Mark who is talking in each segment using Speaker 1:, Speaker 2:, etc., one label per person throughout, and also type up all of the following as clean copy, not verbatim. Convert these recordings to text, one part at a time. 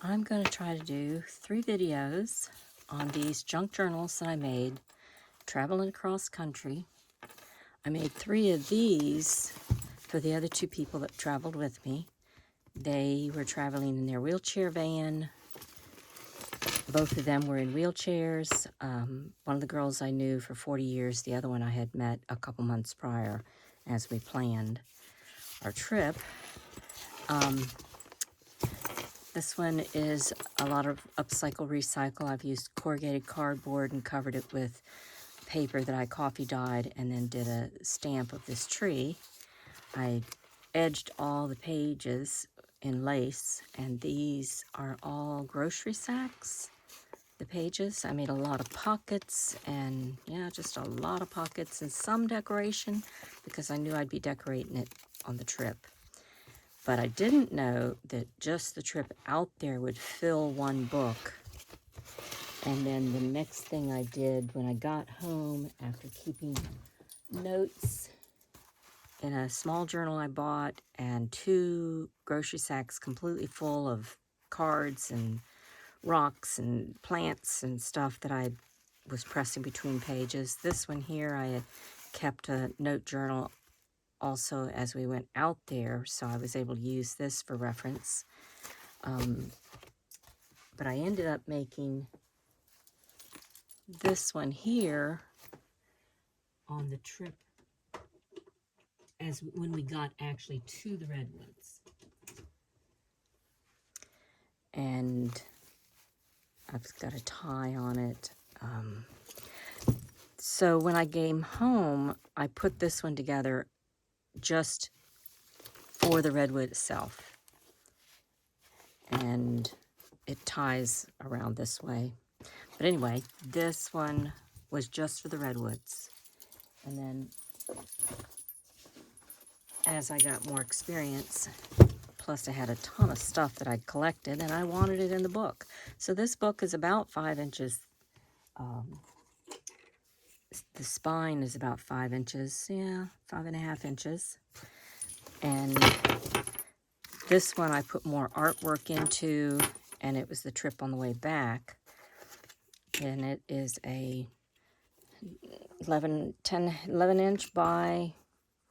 Speaker 1: I'm going to try to do 3 videos on these junk journals that I made traveling across country. I made 3 of these for the other 2 people that traveled with me. They were traveling in their wheelchair van. Both of them were in wheelchairs. One of the girls I knew for 40 years, the other one I had met a couple months prior as we planned our trip. This one is a lot of upcycle, recycle. I've used corrugated cardboard and covered it with paper that I coffee dyed and then did a stamp of this tree. I edged all the pages in lace, and these are all grocery sacks, the pages. I made a lot of pockets, and yeah, just a lot of pockets and some decoration because I knew I'd be decorating it on the trip. But I didn't know that just the trip out there would fill one book. And then the next thing I did when I got home, after keeping notes in a small journal I bought and 2 grocery sacks completely full of cards and rocks and plants and stuff that I was pressing between pages. This one here, I had kept a note journal also as we went out there, so I was able to use this for reference. But I ended up making this one here on the trip as when we got actually to the Redwoods. And I've got a tie on it. So when I came home, I put this one together just for the Redwood itself. And it ties around this way. But anyway, this one was just for the Redwoods. And then as I got more experience, plus I had a ton of stuff that I'd collected and I wanted it in the book. So this book is about 5 inches. The spine is about 5 inches, yeah, 5.5 inches. And this one I put more artwork into, and it was the trip on the way back. And it is a 11 inch by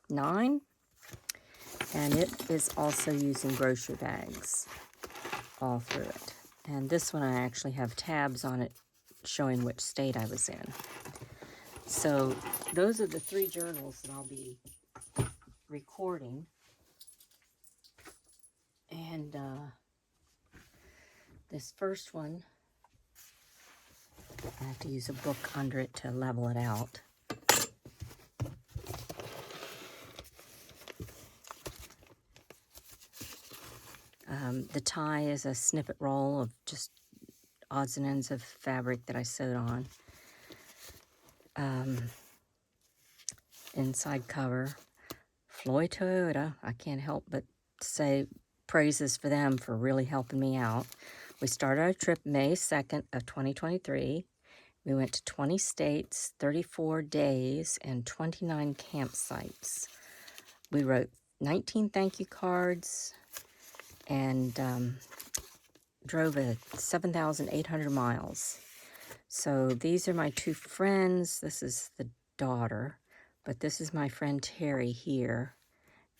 Speaker 1: 9. And it is also using grocery bags all through it. And this one I actually have tabs on it showing which state I was in. So those are the 3 journals that I'll be recording. And this first one, I have to use a book under it to level it out. The tie is a snippet roll of just odds and ends of fabric that I sewed on. Inside cover, Floyd Toyota. I can't help but say praises for them for really helping me out. We started our trip May 2nd of 2023. We went to 20 states, 34 days, and 29 campsites. We wrote 19 thank you cards and drove 7,800 miles. So these are my 2 friends. This is the daughter, but this is my friend Terry here.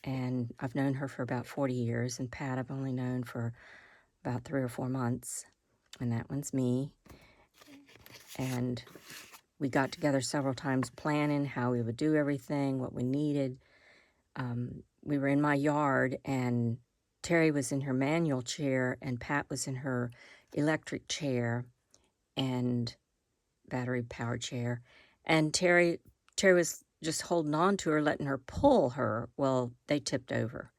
Speaker 1: And I've known her for about 40 years, and Pat I've only known for about 3 or 4 months. And that one's me. And we got together several times planning how we would do everything, what we needed. We were in my yard, and Terry was in her manual chair, and Pat was in her electric chair and battery-powered chair. And Terry was just holding on to her, letting her pull her. Well, they tipped over.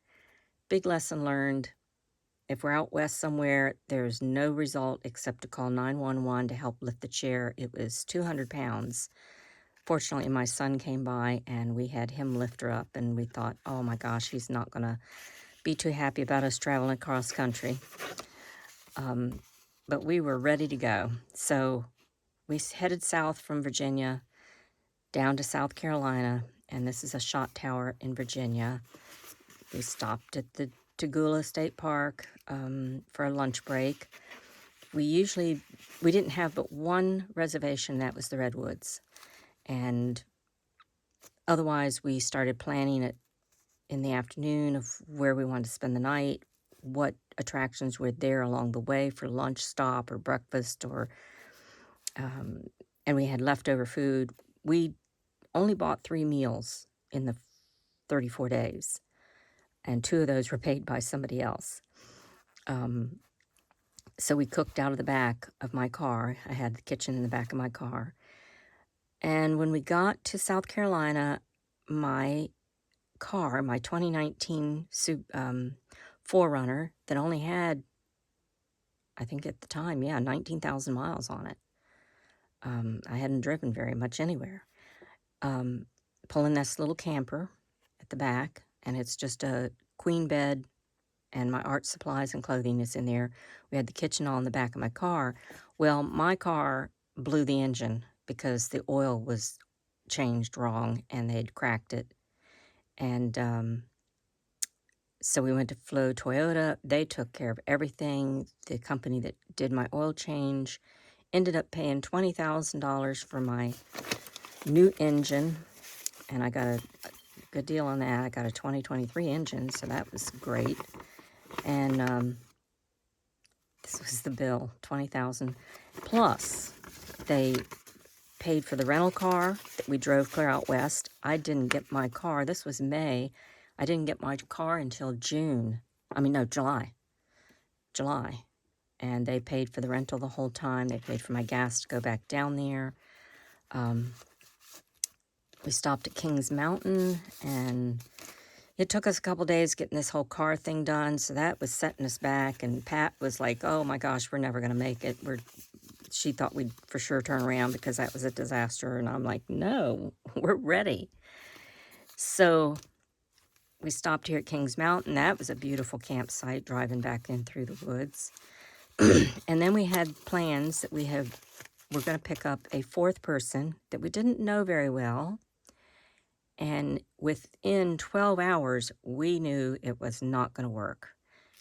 Speaker 1: Big lesson learned. If we're out west somewhere, there's no result except to call 911 to help lift the chair. It was 200 pounds. Fortunately, my son came by, and we had him lift her up, and we thought, oh my gosh, he's not going to be too happy about us traveling across country. But we were ready to go. So we headed south from Virginia down to South Carolina, and this is a shot tower in Virginia. We stopped at the to Gula State Park for a lunch break. We didn't have but one reservation, that was the Redwoods. And otherwise, we started planning it in the afternoon of where we wanted to spend the night, what attractions were there along the way for lunch stop or breakfast, and we had leftover food. We only bought 3 meals in the 34 days, and 2 of those were paid by somebody else. So we cooked out of the back of my car. I had the kitchen in the back of my car. And when we got to South Carolina, my car, my 2019 4Runner that only had, I think at the time, 19,000 miles on it. I hadn't driven very much anywhere. Pulling this little camper at the back, and it's just a queen bed, and my art supplies and clothing is in there. We had the kitchen all in the back of my car. Well, my car blew the engine because the oil was changed wrong and they'd cracked it. And so we went to Flo Toyota. They took care of everything. The company that did my oil change ended up paying $20,000 for my new engine, and I got a good deal on that. I got a 2023 engine, so that was great. And this was the bill, $20,000. Plus, they paid for the rental car that we drove clear out west. I didn't get my car. This was May. I didn't get my car until July. And they paid for the rental the whole time. They paid for my gas to go back down there. We stopped at Kings Mountain, and it took us a couple days getting this whole car thing done, so that was setting us back. And Pat was like, oh my gosh, we're never going to make it. She thought we'd for sure turn around because that was a disaster. And I'm like, no, we're ready. So we stopped here at Kings Mountain. That was a beautiful campsite, driving back in through the woods. And then we had plans that we're going to pick up a 4th person that we didn't know very well. And within 12 hours, we knew it was not going to work.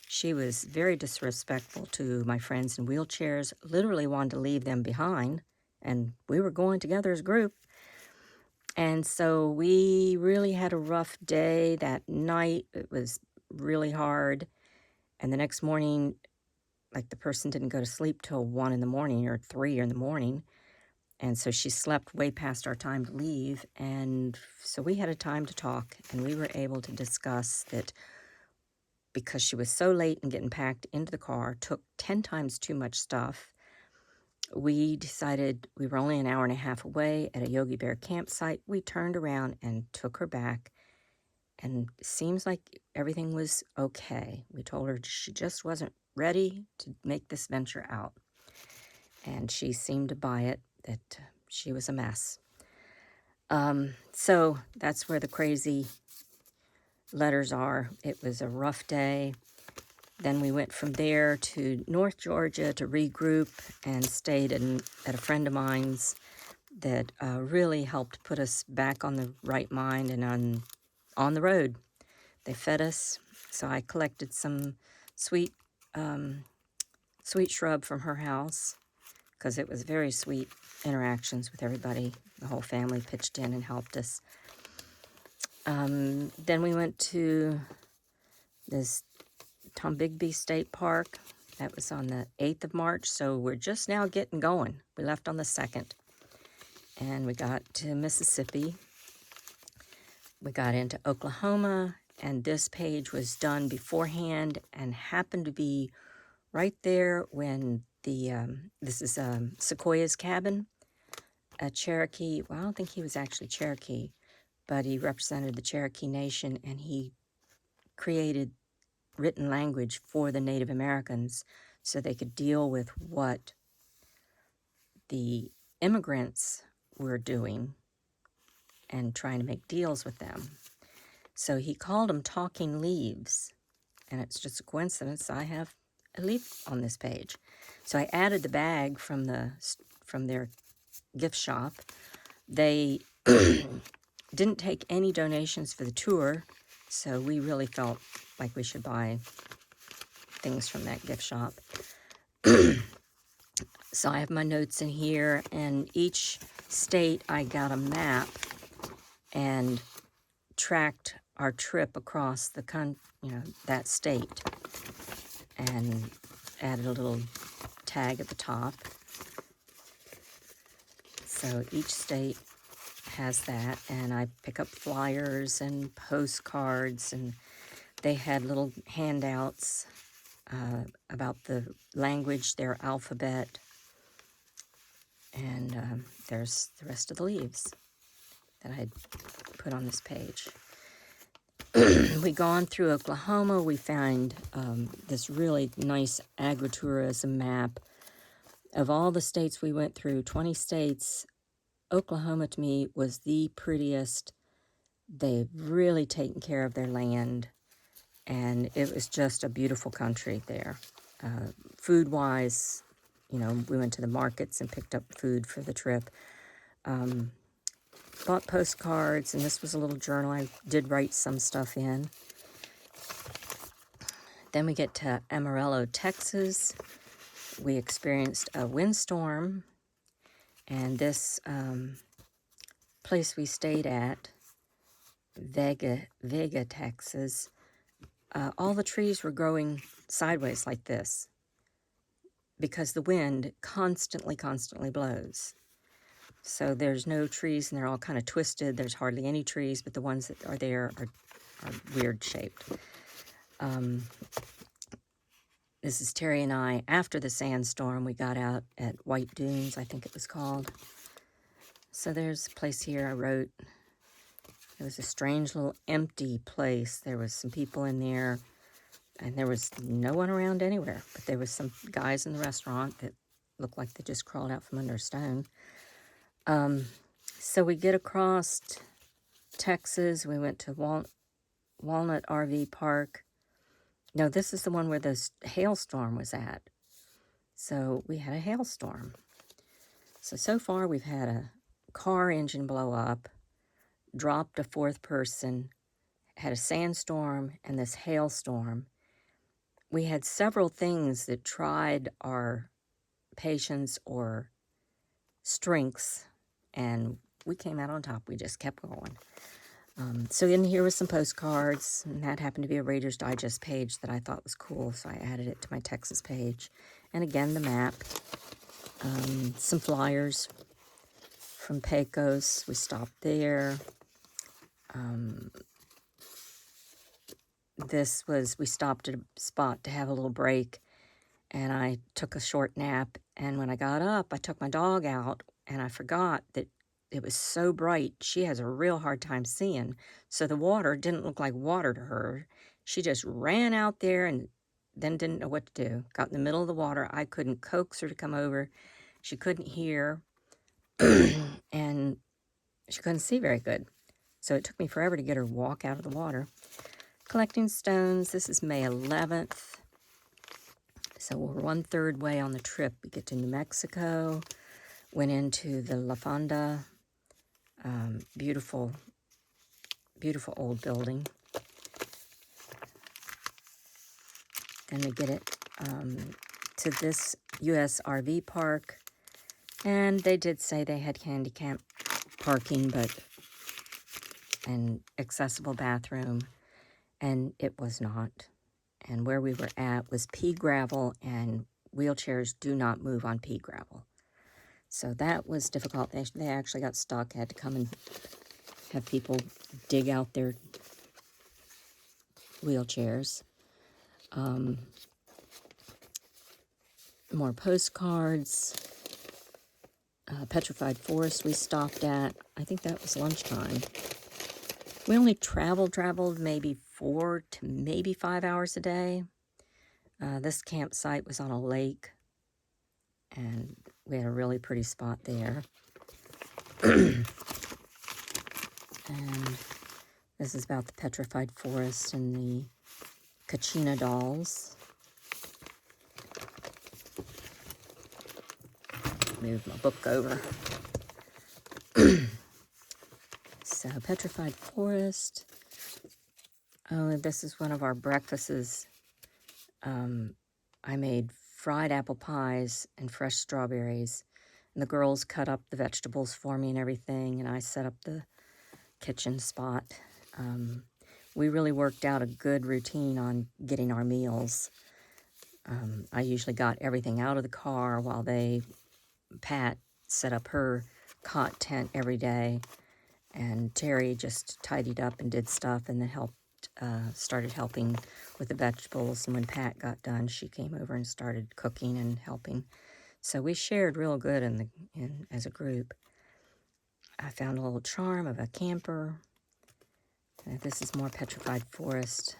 Speaker 1: She was very disrespectful to my friends in wheelchairs, literally wanted to leave them behind, and we were going together as a group. And so we really had a rough day that night. It was really hard. And the next morning, like, the person didn't go to sleep till 1 in the morning or 3 in the morning. And so she slept way past our time to leave. And so we had a time to talk, and we were able to discuss that because she was so late in getting packed into the car, took 10 times too much stuff. We decided we were only an hour and a half away at a Yogi Bear campsite. We turned around and took her back, and it seems like everything was okay. We told her she just wasn't ready to make this venture out, and she seemed to buy it, that she was a mess. So that's where the crazy letters are. It was a rough day. Then we went from there to North Georgia to regroup and stayed at a friend of mine's that really helped put us back on the right mind and on the road. They fed us, so I collected some sweet shrub from her house because it was very sweet interactions with everybody. The whole family pitched in and helped us. Then we went to this Tombigbee State Park. That was on the 8th of March, so we're just now getting going. We left on the 2nd, and we got to Mississippi. We got into Oklahoma, and this page was done beforehand and happened to be right there when this is Sequoia's cabin, a Cherokee. Well, I don't think he was actually Cherokee, but he represented the Cherokee Nation, and he created written language for the Native Americans so they could deal with what the immigrants were doing and trying to make deals with them. So he called them talking leaves, and it's just a coincidence I have a leaf on this page. So I added the bag from their gift shop. They didn't take any donations for the tour, so we really felt like we should buy things from that gift shop. So I have my notes in here, and each state I got a map and tracked our trip across the that state, and added a little tag at the top. So each state has that, and I pick up flyers and postcards, and they had little handouts about the language, their alphabet, and there's the rest of the leaves that I put on this page. We gone through Oklahoma. We found this really nice agritourism map. Of all the states we went through, 20 states, Oklahoma to me was the prettiest. They've really taken care of their land, and it was just a beautiful country there. Food-wise, we went to the markets and picked up food for the trip. Bought postcards, and this was a little journal I did write some stuff in. Then we get to Amarillo, Texas. We experienced a windstorm, and this place we stayed at, Vega, Texas, all the trees were growing sideways like this because the wind constantly blows. So there's no trees, and they're all kind of twisted. There's hardly any trees, but the ones that are there are weird shaped. This is Terry and I. After the sandstorm, we got out at White Dunes, I think it was called. So there's a place here I wrote. It was a strange little empty place. There was some people in there, and there was no one around anywhere. But there was some guys in the restaurant that looked like they just crawled out from under a stone. So we get across Texas. We went to Walnut RV Park. No, this is the one where the hailstorm was at. So we had a hailstorm. So far we've had a car engine blow up, dropped a fourth person, had a sandstorm, and this hailstorm. We had several things that tried our patience or strengths, and we came out on top. We just kept going. So in here was some postcards, and that happened to be a Reader's Digest page that I thought was cool, so I added it to my Texas page. And again, the map. Some flyers from Pecos. We stopped there. We stopped at a spot to have a little break, and I took a short nap, and when I got up, I took my dog out, and I forgot that it was so bright. She has a real hard time seeing, so the water didn't look like water to her. She just ran out there and then didn't know what to do. Got in the middle of the water. I couldn't coax her to come over. She couldn't hear, and she couldn't see very good. So it took me forever to get her to walk out of the water. Collecting stones. This is May 11th. So we're 1/3 way on the trip. We get to New Mexico. Went into the La Fonda. Beautiful, beautiful old building. Then we get it to this U.S. RV park. And they did say they had handicap parking, and accessible bathroom. And it was not. And where we were at was pea gravel, and wheelchairs do not move on pea gravel. So that was difficult. They actually got stuck. Had to come and have people dig out their wheelchairs. More postcards. Petrified Forest we stopped at. I think that was lunchtime. We only traveled maybe 4 to maybe 5 hours a day. This campsite was on a lake, and we had a really pretty spot there. And this is about the Petrified Forest and the Kachina dolls. Move my book over. So, Petrified Forest. Oh, this is one of our breakfasts. I made fried apple pies and fresh strawberries. And the girls cut up the vegetables for me and everything, and I set up the kitchen spot. We really worked out a good routine on getting our meals. I usually got everything out of the car while Pat set up her cot tent every day, and Terry just tidied up and did stuff, and then started helping with the vegetables. And when Pat got done, she came over and started cooking and helping. So we shared real good as a group. I found a little charm of a camper. This is more petrified forest.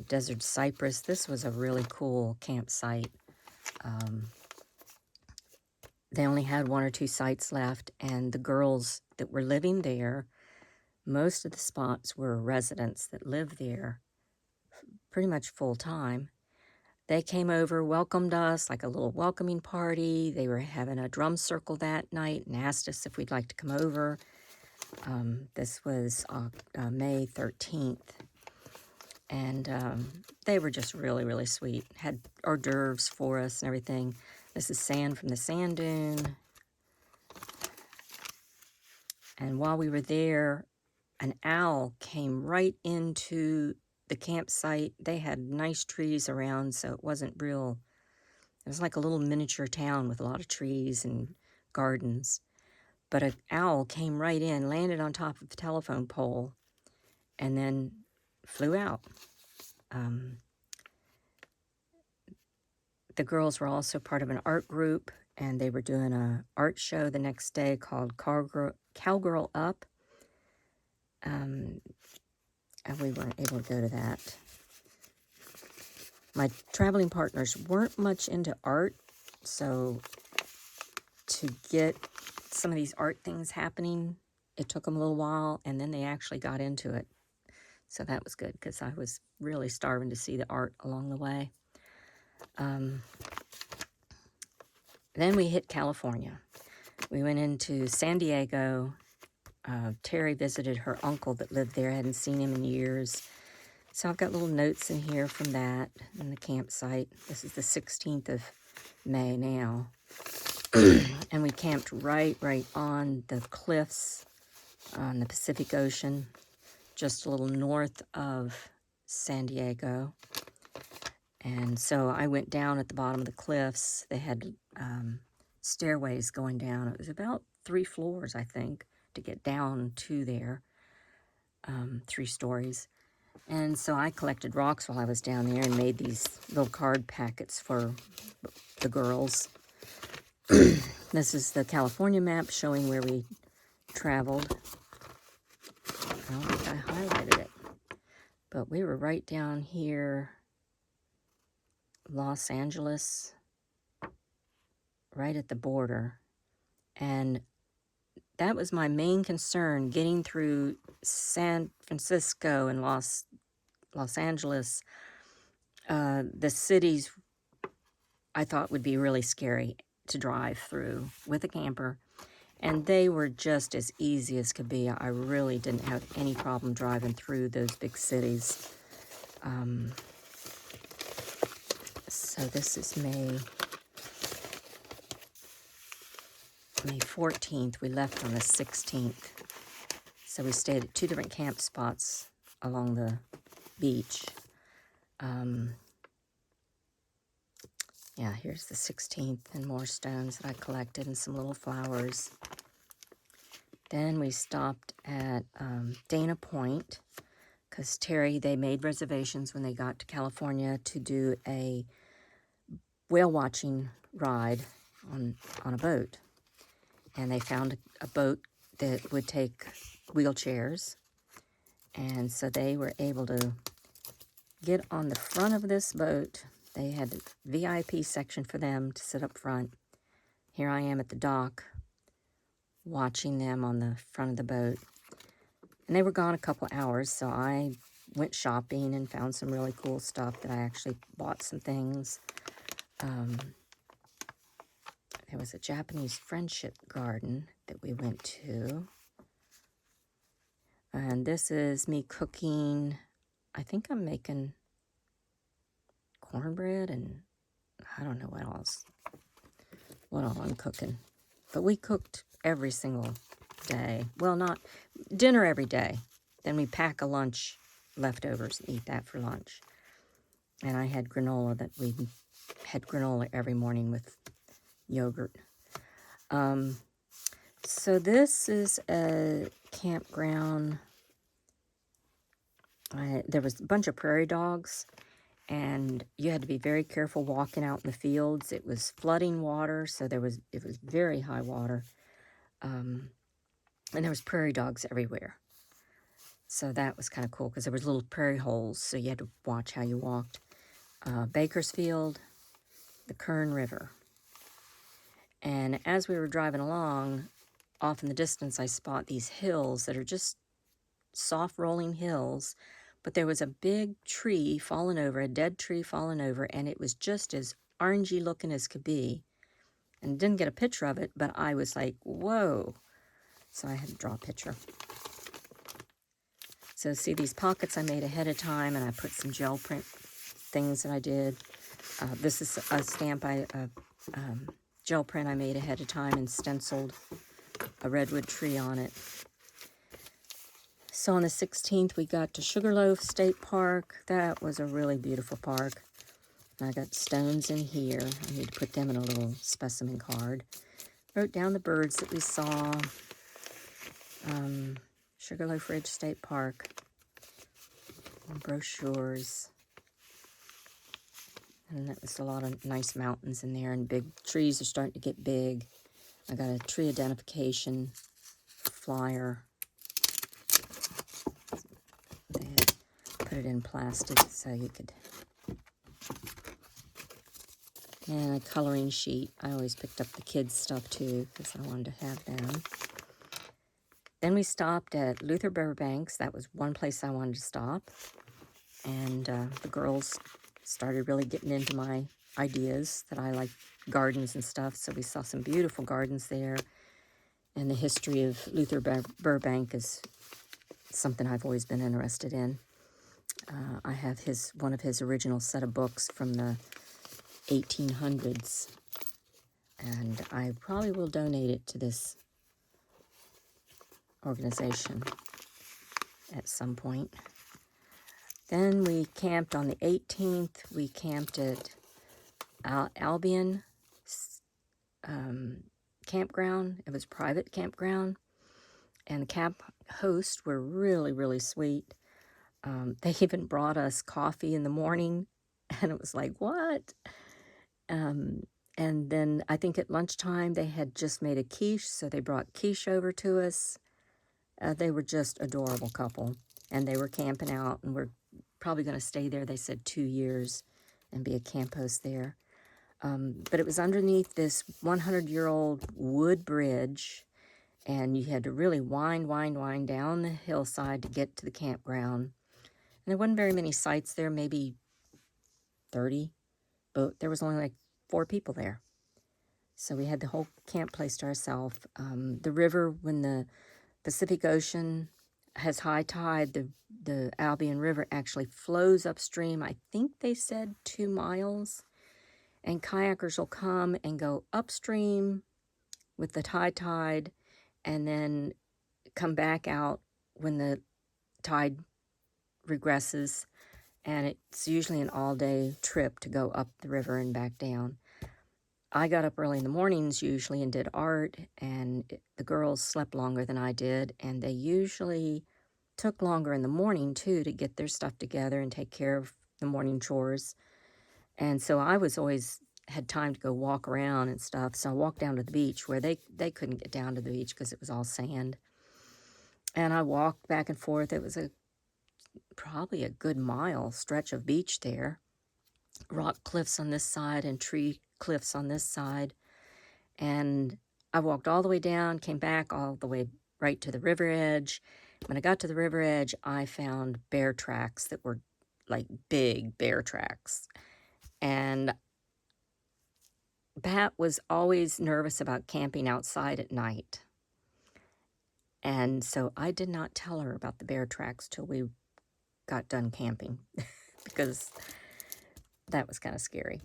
Speaker 1: Desert cypress. This was a really cool campsite. They only had 1 or 2 sites left, and the girls that were living there, most of the spots were residents that lived there pretty much full time. They came over, welcomed us like a little welcoming party. They were having a drum circle that night and asked us if we'd like to come over. This was May 13th. And they were just really, really sweet. Had hors d'oeuvres for us and everything. This is sand from the sand dune. And while we were there, an owl came right into the campsite. They had nice trees around, so it wasn't real. It was like a little miniature town with a lot of trees and gardens. But an owl came right in, landed on top of the telephone pole, and then flew out. The girls were also part of an art group, and they were doing an art show the next day called Cowgirl Up. And we weren't able to go to that. My traveling partners weren't much into art, so to get some of these art things happening, it took them a little while, and then they actually got into it. So that was good, because I was really starving to see the art along the way. Then we hit California. We went into San Diego. Terry visited her uncle that lived there. I hadn't seen him in years. So I've got little notes in here from that in the campsite. This is the 16th of May now. And we camped right on the cliffs on the Pacific Ocean, just a little north of San Diego. And so I went down at the bottom of the cliffs. They had stairways going down. It was about 3 floors, I think, to get down to there, 3 stories. And so I collected rocks while I was down there and made these little card packets for the girls. This is the California map showing where we traveled. I don't think I highlighted it, but we were right down here, Los Angeles, right at the border. And that was my main concern, getting through San Francisco and Los Angeles. The cities I thought would be really scary to drive through with a camper, and they were just as easy as could be. I really didn't have any problem driving through those big cities. So this is May 14th. We left on the 16th. So we stayed at 2 different camp spots along the beach. Yeah, here's the 16th and more stones that I collected and some little flowers. Then we stopped at Dana Point, because Terry, they made reservations when they got to California to do a whale watching ride on a boat. And they found a boat that would take wheelchairs. And so they were able to get on the front of this boat. They had a VIP section for them to sit up front. Here I am at the dock watching them on the front of the boat. And they were gone a couple hours, so I went shopping and found some really cool stuff that I actually bought some things. There was a Japanese friendship garden that we went to. And this is me cooking, I think I'm making cornbread and I don't know what else. What all I'm cooking. But we cooked every single day. Well, not dinner every day. Then we pack a lunch leftovers and eat that for lunch. And I had granola that we had granola every morning with yogurt. So this is a campground. There was a bunch of prairie dogs, and you had to be very careful walking out in the fields. It was flooding water, so it was very high water, and there was prairie dogs everywhere. So that was kind of cool because there was little prairie holes, so you had to watch how you walked. Bakersfield, the Kern River. And as we were driving along, off in the distance, I spot these hills that are just soft rolling hills, but there was a big tree fallen over, a dead tree fallen over, and it was just as orangey looking as could be. And didn't get a picture of it, but I was like, whoa. So I had to draw a picture. So see these pockets I made ahead of time, and I put some gel print things that I did. This is a stamp, gel print I made ahead of time and stenciled a redwood tree on it. So on the 16th, we got to Sugarloaf State Park. That was a really beautiful park. I got stones in here. I need to put them in a little specimen card. Wrote down the birds that we saw. Sugarloaf Ridge State Park. Brochures. And that was a lot of nice mountains in there, and big trees are starting to get big. I got a tree identification flyer. They had put it in plastic so you could. And a coloring sheet. I always picked up the kids' stuff too because I wanted to have them. Then we stopped at Luther Burbank's. That was one place I wanted to stop. And the girls started really getting into my ideas that I like gardens and stuff. So we saw some beautiful gardens there. And the history of Luther Burbank is something I've always been interested in. I have one of his original set of books from the 1800s. And I probably will donate it to this organization at some point. Then we camped on the 18th. We camped at Albion campground. It was a private campground. And the camp hosts were really, really sweet. They even brought us coffee in the morning. And it was like, what? And then I think at lunchtime they had just made a quiche. So they brought quiche over to us. They were just adorable couple. And they were camping out, and we're probably going to stay there, they said, 2 years and be a camp host there. But it was underneath this 100-year-old wood bridge, and you had to really wind down the hillside to get to the campground. And there wasn't very many sites there, maybe 30, but there was only like 4 people there. So we had the whole camp place to ourselves. The river, when the Pacific Ocean has high tide, the Albion River actually flows upstream. I think they said 2 miles. And kayakers will come and go upstream with the high tide and then come back out when the tide regresses. And it's usually an all-day trip to go up the river and back down. I got up early in the mornings usually and did art, and the girls slept longer than I did, and they usually took longer in the morning too to get their stuff together and take care of the morning chores. And so I was always had time to go walk around and stuff. So I walked down to the beach where they couldn't get down to the beach because it was all sand. And I walked back and forth. It was probably a good mile stretch of beach there. Rock cliffs on this side and tree cliffs on this side. And I walked all the way down, came back all the way right to the river edge. When I got to the river edge, I found bear tracks that were like big bear tracks. And Pat was always nervous about camping outside at night. And so I did not tell her about the bear tracks till we got done camping because that was kind of scary.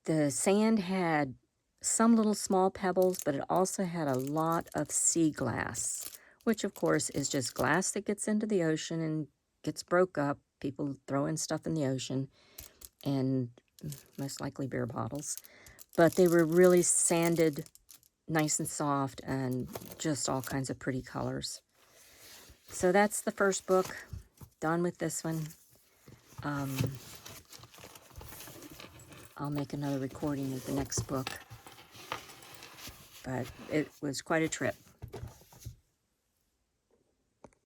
Speaker 1: The sand had some little small pebbles, but it also had a lot of sea glass, which of course is just glass that gets into the ocean and gets broke up. People throw in stuff in the ocean, and most likely beer bottles. But they were really sanded, nice and soft, and just all kinds of pretty colors. So that's the first book. Done with this one. I'll make another recording of the next book. But it was quite a trip.